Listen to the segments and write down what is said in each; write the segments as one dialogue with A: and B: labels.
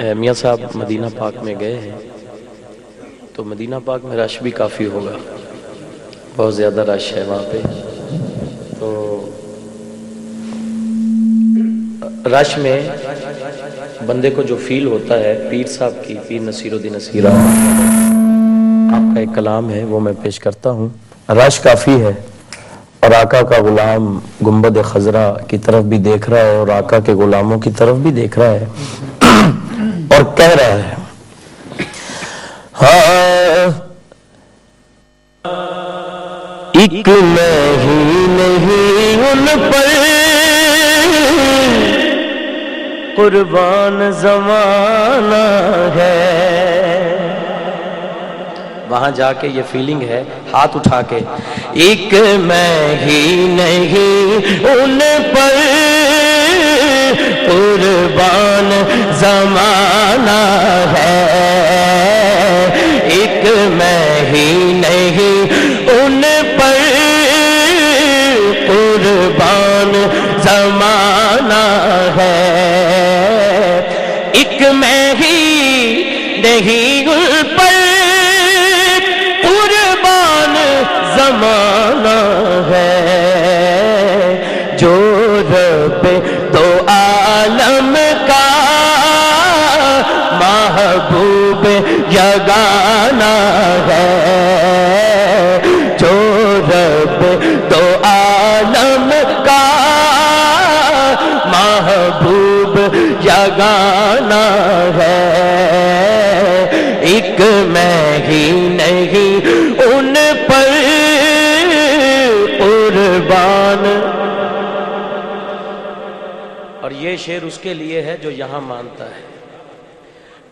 A: میاں صاحب مدینہ پاک میں گئے ہیں تو مدینہ پاک میں رش بھی کافی ہوگا، بہت زیادہ رش ہے وہاں پہ. تو رش میں بندے کو جو فیل ہوتا ہے، پیر صاحب کی، پیر نصیر الدین نصیر آپ کا ایک کلام ہے وہ میں پیش کرتا ہوں. رش کافی ہے اور آقا کا غلام گنبد خضرا کی طرف بھی دیکھ رہا ہے اور آقا کے غلاموں کی طرف بھی دیکھ رہا ہے اور کہہ رہا ہے ہاں ایک میں ہی نہیں ان پر قربان زمانہ ہے. وہاں جا کے یہ فیلنگ ہے، ہاتھ اٹھا کے ایک میں ہی نہیں ان پر قربان زمانہ ہے. ایک میں ہی نہیں ان پر قربان زمانہ ہے. ایک میں ہی نہیں ان پر قربان زمانہ ہے. جو رب دو عالم کا محبوب یگانہ ہے. جو رب دو عالم کا محبوب یگانہ ہے. ایک میں ہی نہیں ان پر قربان. اور یہ شعر اس کے لیے ہے جو یہاں مانتا ہے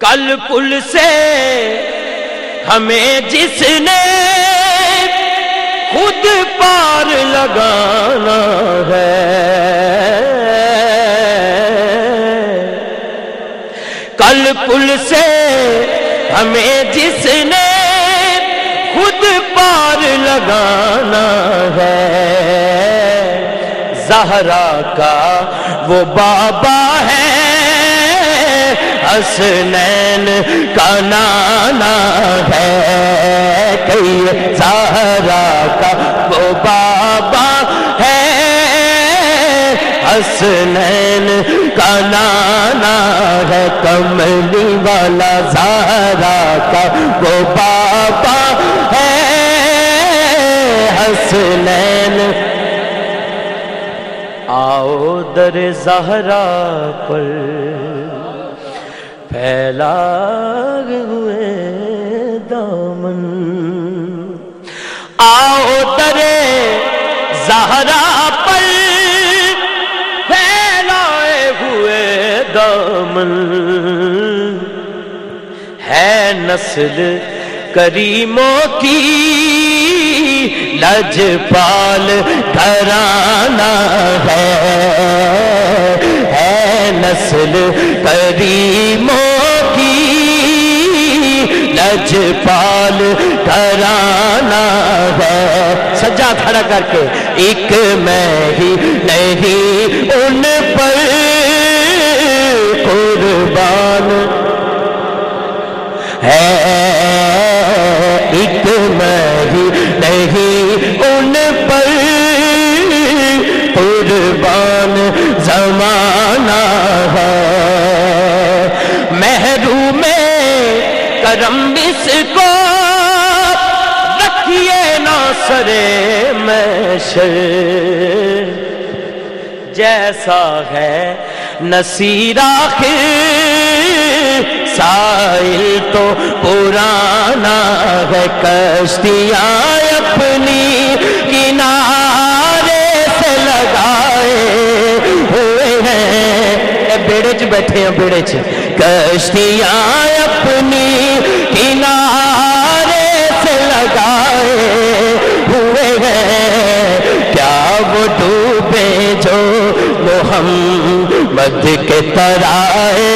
A: کل پل سے ہمیں جس نے خود پار لگانا ہے. کل پل سے ہمیں جس نے خود پار لگانا ہے. زہرا کا وہ بابا ہے، حسنین کا نانا ہے. کہ زہرا کا وہ بابا ہے، حسنین کا نانا ہے. کملی والا زہرا کا وہ بابا ہے، حسنین. آؤ در زہرا پر پھیلا ہوئے دامن. آؤ در زہرا پر پھیلائے ہوئے دامن. ہے نسل کریموں کی لجپال گھرانہ ہے. ہے نسل کریموں کی لجپال گھرانہ ہے. سجا کھڑا کر کے ایک میں ہی نہیں ان پر قربان ہے. ایک میں ہی نہیں ان پر قربان زمانہ ہے. محروم کرم اس کو رکھیے نا سرے محشر. جیسا ہے نصیر آخر سائل تو پرانا ہے. کشتیاں اپنی کنارے سے لگائے ہوئے ہیں. بیڑے چ بیٹھے ہیں، بیڑے چ کشتیاں اپنی کنارے سے لگائے ہوئے ہیں. کیا وہ ڈوبے جو محمد کے ترائے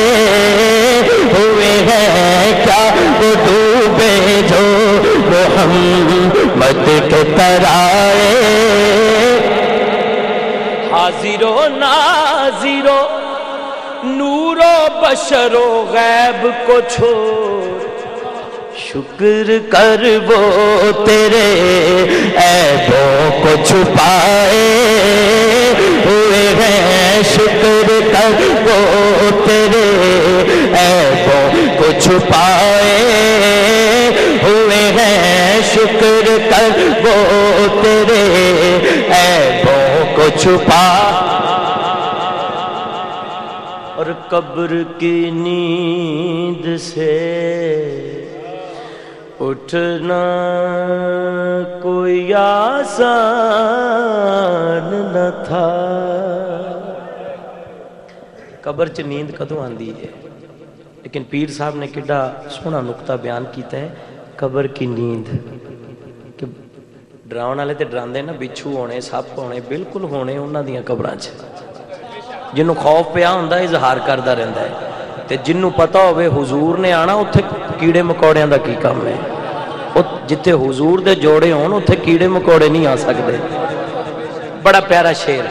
A: ہوئے ہیں. کیا وہ ڈوبے جو محمد کے ترائے. حاضر و ناظر و نور و بشر و غیب کو چھوڑ شکر کر وہ تیرے عیبوں کو چھپائے ہوئے ہیں شکر کر وہ تیرے عیبوں کو چھپائے ہوئے ہیں شکر کر وہ تیرے عیبوں کو چھپا اور قبر کی نیند سے اٹھنا کوئی آسان نہ تھا. قبر چ نیند کدوں آندی ہے لیکن پیر صاحب نے کڈا سونا نقطہ بیان کیتا ہے قبر کی نیند کہ ڈراؤن والے تے ڈراندے نا بچھو ہونے سپ ہونے بالکل ہونے انہاں دیاں قبراں چ جنوں خوف پیا ہوندا اظہار کردا رہندا ہے تے جنوں پتہ ہوے حضور نے آنا اوتھے کیڑے مکوڑیاں دا کی کام ہے جتھے حضور دے جوڑے ہون اوتھے کیڑے مکوڑے نہیں آ سکدے. بڑا پیارا شعر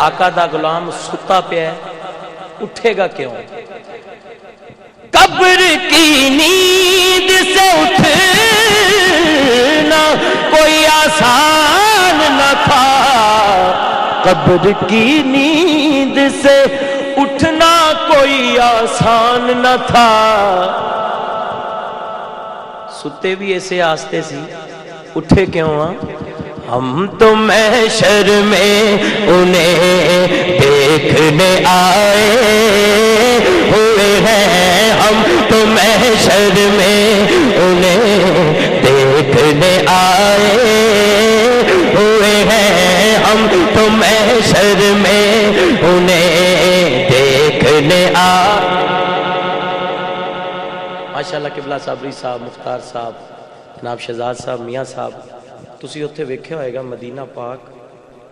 A: آقا دا غلام ستا پیا ہے اٹھے گا کیوں قبر کی نیند سے اٹھنا کوئی آسان نہ تھا قبر کی نیند سے اٹھنا کوئی آسان نہ تھا. ستے بھی ایسے آستے سی اٹھے کیوں ہم تو محشر میں انہیں دیکھنے آئے ہوئے ہیں ہم تو محشر میں انہیں دیکھنے آئے ہوئے ہیں ہم تو محشر میں انہیں دیکھنے آئے. ماشاءاللہ قبلہ صابری صاحب مختار صاحب جناب شہزاد صاحب میاں صاحب تسی اتھے ویکھیا ہوئے گا مدینہ پاک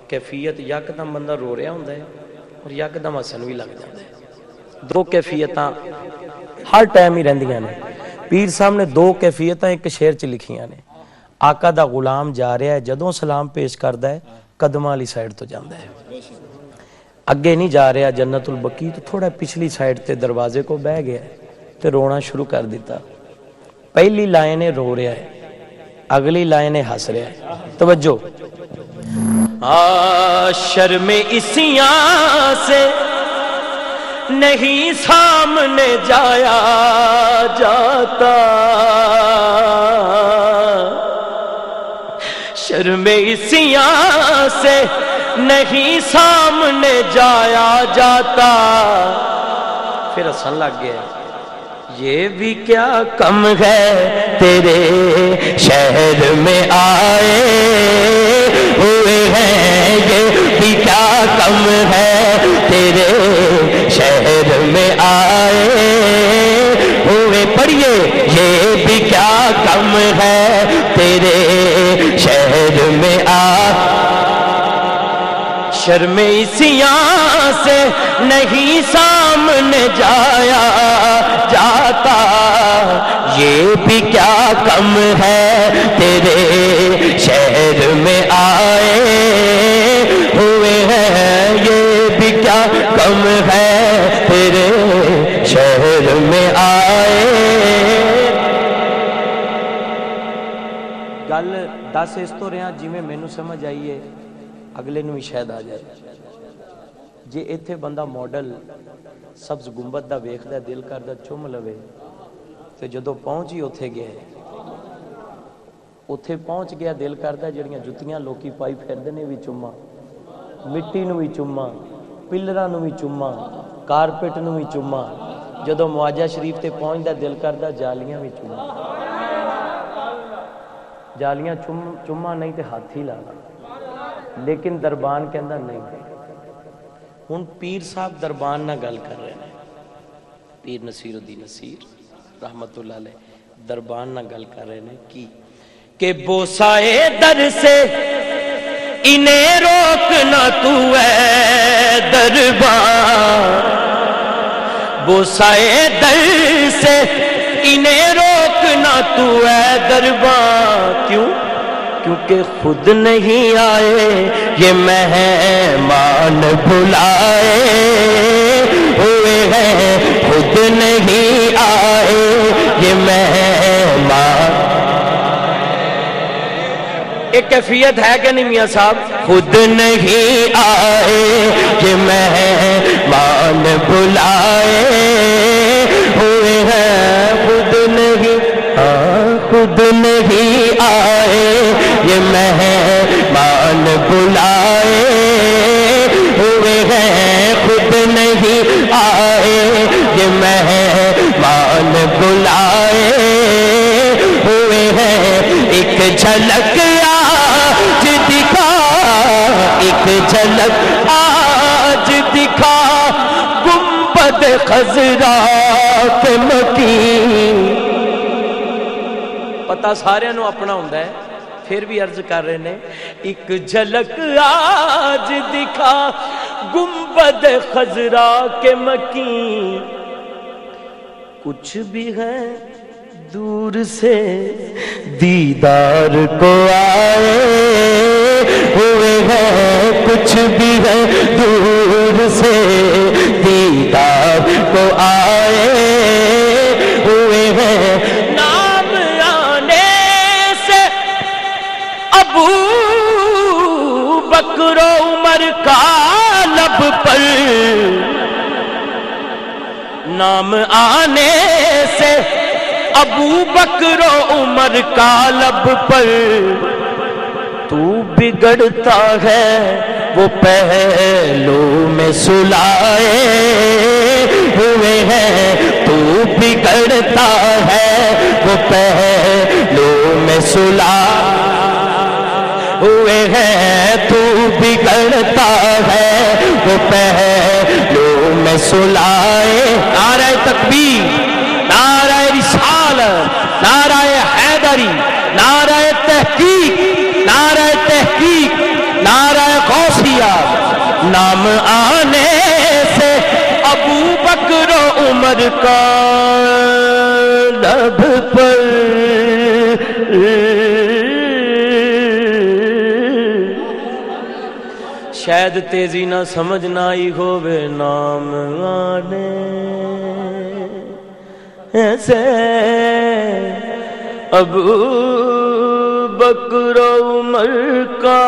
A: کیفیت یکدم بندہ رو رہا ہوندا ہے اور یکدم ہسن بھی لگ جاندا ہے. دو کیفیتاں ہر ٹائم ہی رہندیاں نے. پیر صاحب نے دو کیفیتاں ایک شعر چ لکھیاں نے. آقا دا غلام جا رہا ہے جدوں سلام پیش کردا ہے قدماں والی سائیڈ تو جاندا ہے اگے نہیں جا رہا جنت البقیع تو تھوڑا پچھلی سائیڈ تے دروازے کو بہ گیا تے رونا شروع کر دیتا. پہلی لائن رو رہا ہے اگلی لائن ہس رہا ہے. توجہ شرم اسیاں سے نہیں سامنے جایا جاتا شرم اسیاں سے نہیں سامنے جایا جاتا. پھر ہسن لگ گیا یہ بھی کیا کم ہے تیرے شہر میں آئے ہوئے ہیں یہ بھی کیا کم ہے تیرے شہر میں آئے ہوئے. پڑھیے یہ بھی کیا کم ہے تیرے شہر میں آئے. شرم اسیاں سے نہیں سامنے جایا جاتا یہ بھی کیا کم ہے تیرے شہر میں آئے ہوئے ہیں یہ بھی کیا کم ہے تیرے شہر میں آئے. گل دس اس تو رہا جی میں مینوں سمجھ آئی ہے اگلے نو بھی شاید آ جائے. جے ایتھے بندہ ماڈل سبز گنبد دا ویکھدا دل کردا چوم لوے تے جدوں پہنچی اوتھے پہنچ گیا دل کردا جڑیاں جُتیاں لوکی پائی پھردے نے بھی چوما مٹی نو بھی چوما پلراں نو بھی چوما کارپیٹ نو بھی چوما جدوں معاجہ شریف تے پہنچدا دل کردا جالیاں بھی چوما جالیاں چوما نہیں تے ہاتھ ہی لانا. لیکن دربان کہندا نہیں. ہن پیر صاحب دربان نہ گل کر رہے ہیں پیر نصیر الدین نصیر رحمت اللہ علیہ دربان نہ گل کر رہے ہیں کی کہ بوسائے در سے انہیں روکنا تو اے دربان بوسائے در سے انہیں روکنا تو اے دربان. کیوں کیونکہ خود نہیں آئے یہ مہمان بلائے ہوئے ہیں، خود نہیں آئے یہ مہمان۔ ایک کیفیت ہے کہ نہیں میاں صاحب؟ خود نہیں آئے یہ مہمان بلائے ہوئے ہیں، خود نہیں، خود نہیں آئے یہ مہمان بلائے ہوئے ہیں، خود نہیں آئے یہ مہمان بلائے ہوئے ہیں۔ ایک جھلک آج دکھا، ایک جھلک آج دکھا گنبد خضرا کے مکین۔ پتہ سارے نو اپنا ہوندا ہے، پھر بھی عرض کر رہے نے، ایک جھلک آج دکھا گنبد خضرا کے مکین۔ کچھ بھی ہے دور سے دیدار کو آئے ہوئے ہیں، کچھ بھی ہے دور سے دیدار کو آئے ہوئے ہیں۔ نام آنے سے ابو بکر و عمر کا لب پر، نام آنے سے ابو بکر و عمر کا لب پر، تو بگڑتا ہے وہ پہلو میں سلائے ہوئے ہیں، تو بگڑتا ہے وہ پہلو میں سلائے ہوئے ہیں، تو بگڑتا ہے وہ پہلو میں سلائے۔ نعرہ تکبیر، نعرہ رسالت، نعرہ حیدری، نعرہ تحقیق، نعرہ تحقیق، نعرہ غوثیہ۔ نام آنے سے ابو بکر و عمر کا لب پر، شاید تیزی نہ سمجھنا ہی ہووے نام آنے ایسے ابو بکر و عمر کا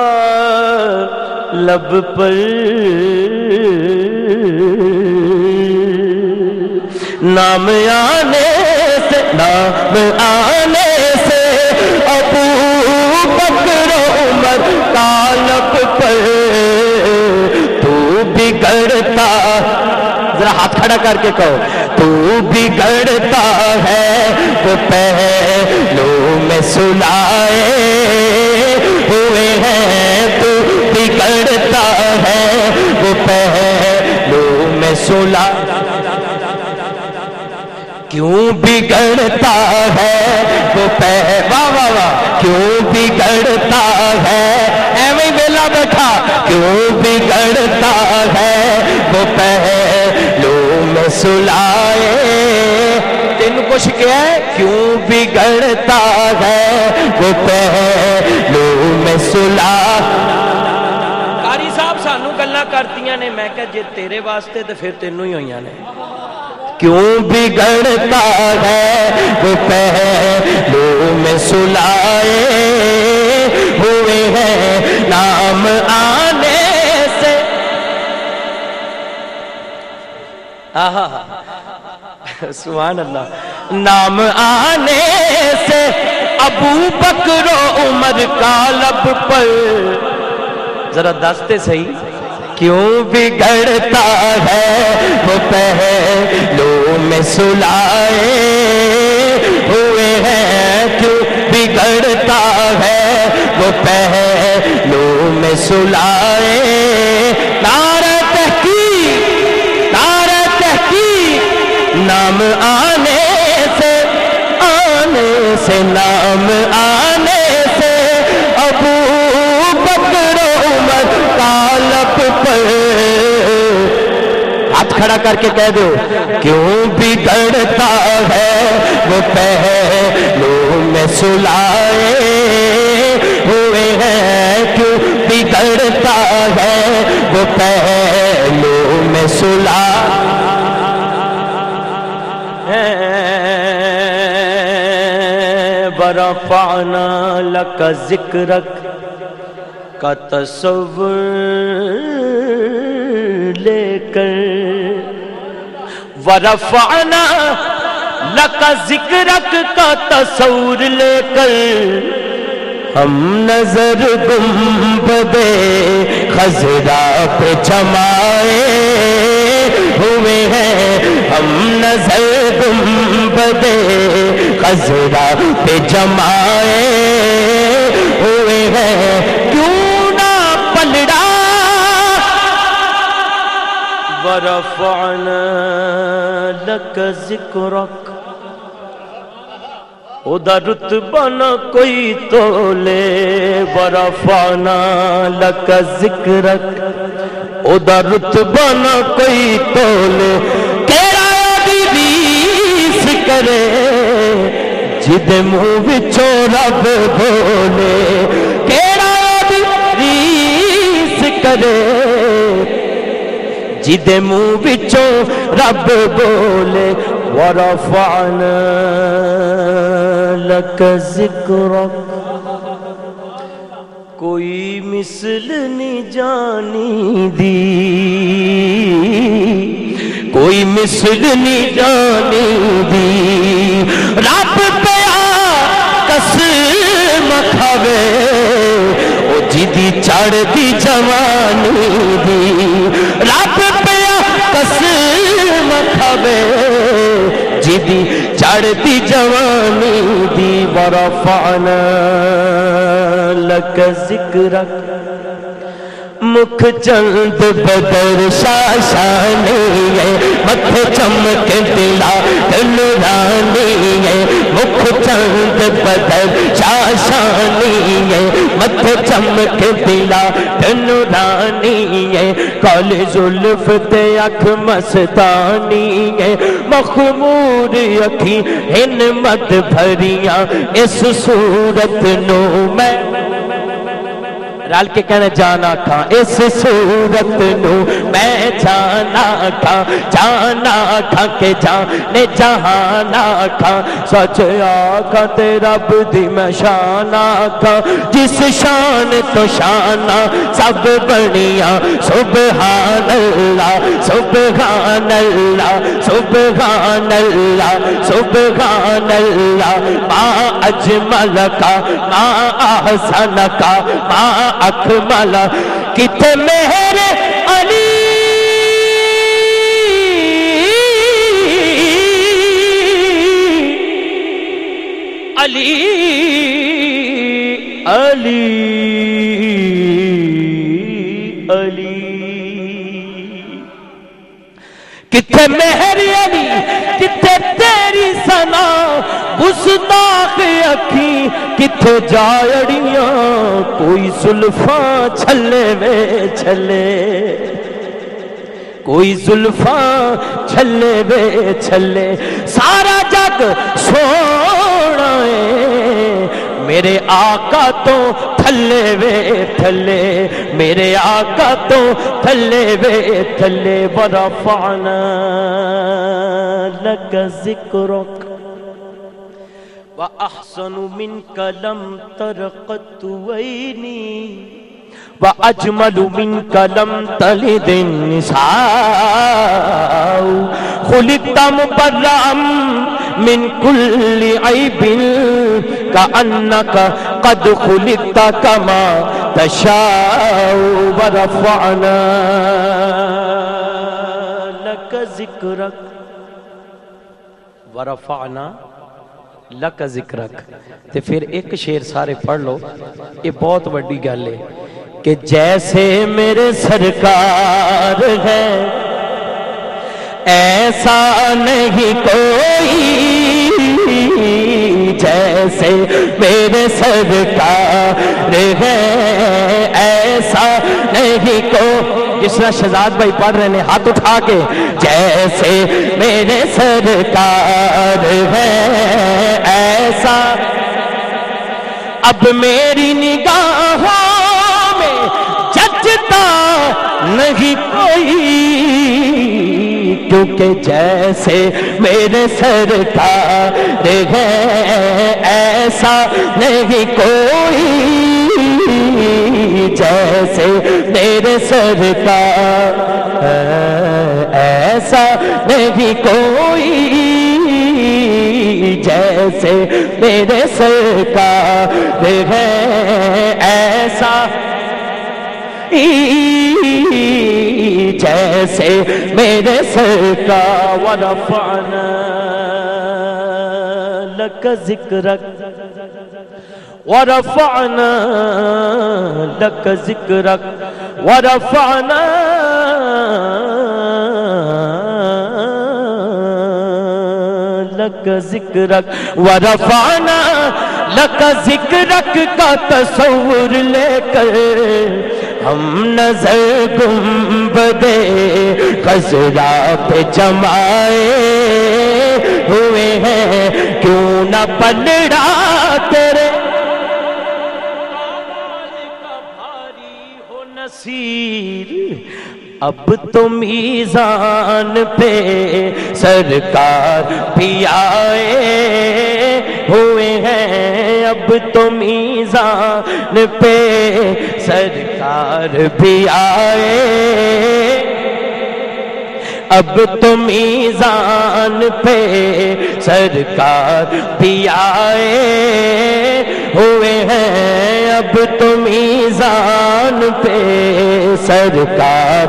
A: لب پر، نام آنے سے، نام آنے سے ابو بکر و عمر کا لب پر، تو بگڑتا، ذرا ہاتھ کھڑا کر کے کہو، تو بگڑتا ہے وہ پہلو میں سلائے ہوئے ہیں، تو بگڑتا ہے وہ پہلو میں سلائے۔ کیوں بگڑتا ہے وہ واہ واہ واہ، کیوں بگڑتا ہے، ایویں ویلا بیٹھا، کیوں بگڑتا ہے وہ پہلو میں سلائے۔ تین کچھ کیا ہے؟ کیوں بگڑتا ہے وہ پہلو میں سلائے۔ قاری صاحب سانو گلاں کرتیاں نے، میں کہا جے تیرے واسطے تے پھر تینوں ہی ہوئیاں نے۔ کیوں بگڑتا ہے وہ پہلو میں سلائے ہوئے ہیں، نام آنے سے۔ سبحان اللہ۔ نام آنے سے ابو بکر و عمر کا لب پر، ذرا دستے صحیح، کیوں بگڑتا ہے وہ پہلو میں سلائے ہوئے ہیں، کیوں بگڑتا ہے وہ پہلو میں سلائے۔ نعرہ تحقیق، نعرہ تحقیق، نام آنے سے، آنے سے، نام آنے سے ابو بکر و عمر کا لب پر، ہاتھ کھڑا کر کے کہہ دو، کیوں بگڑتا ہے وہ پہلو میں سلائے ہوئے ہیں کیوں بگڑتا ہے وہ پہلو میں صلح ورفعنا لک ذکرک کا تصور لے کر ورفعنا لک ذکرک کا تصور لے کر ہم نظر گنبد خضرا پہ جمائے ہوئے ہیں ہم نظر گنبد خضرا پہ جمائے ہوئے ہیں کیوں نہ پلڑا ورفعنا لک ذکرک ادھر رتبہ نہ کوئی تولے ورفعنا لک ذکرک ادھر رتبہ نہ کوئی تولے کیڑا دی ریس کرے جد منہ وچوں رب بولے کیڑا دی ریس کرے جد منہ وچوں رب بولے ورفعنا لک ذکرک کوئی مثل نہیں جانی دی کوئی مثل نہیں جانی دی رب پیا قسم کھاوے او جدی چڑھ دی جوانی دی رب پیا قسم کھاوے جدی چڑھ دی جوانی دی ورفعنا لک ذکرک مکھ چند بدر شاشانی ہے مکھ چمک دلا دلرانی ہے مکھ چند بدر شاشانی ہے مکھ چمک دلا دلرانی ہے کالی زلف تے اکھ مستانی ہے مخمور اکھی ہن مد بھریاں اس صورت نو میں رال کے کہنے جانا کھا اس صورت نو میں جانا کھا کہ جانے جہانا کھا سچ آکھا تے رب دی میں شانا کھا جس شان تو شانا سب بنیا سبحان اللہ سبحان اللہ سبحان اللہ سبحان اللہ ما اجمل کا ما احسن کا ما اکمل کتے میرے علی علی علی علی کتے میرے علی کتے تیری ثنا گستاخ اکھی کتے جاڑیاں کوئی زلفاں چھلے میں چھلے کوئی زلفاں چھلے میں چھلے سارا جگ سونا ہے میرے آقا تو تھلے وے تھلے میرے آقا تو تھلے وے تھلے ورفعنا لک ذکرک وَأَحْسَنُ مِنْكَ لَمْ تَرْقَتُ وَيْنِي وَأَجْمَلُ مِنْكَ لَمْ تَلِدِ النِّسَاءُ خُلِقْتَ مُبَرَّأً مِنْ كُلِّ عَيْبٍ كَأَنَّكَ قَدْ خُلِقْتَ كَمَا تَشَاءُ وَرَفَعْنَا لَكَ ذِكْرَكَ ورفعنا لک ذکرک تے پھر ایک شعر سارے پڑھ لو یہ بہت بڑی گل ہے کہ جیسے میرے سرکار ہے ایسا نہیں کوئی جیسے میرے سرکار ہے ایسا نہیں کوئی جس طرح شہزاد بھائی پڑھ رہے ہیں ہاتھ اٹھا کے جیسے میرے سرکار ہے ایسا اب میری نگاہوں میں جچتا نہیں کوئی، کیونکہ جیسے میرے سرکار ہیں ایسا نہیں کوئی، جیسے میرے سرکار ایسا نہیں کوئی، جیسے میرے سرکار ہیں ایسا، جیسے میرے سرکار۔ ورفعنا لک ذکرک، ورفعنا لک ذکرک، ورفعنا لک ذکرک، ورفعنا لک ذکرک کا تصور لے کر ہم نظر گنبدِ خضرا پہ جمائے ہوئے ہیں، کیوں نہ پلڑا تیرے کا بھاری ہو نصیر، اب تو میزان پہ سرکار بھی آئے ہوئے ہیں، اب تو میزان پہ سرکار بھی آئے، اب تو میزان پہ سرکار بھی آئے ہوئے ہیں، اب تو میزان پہ سرکار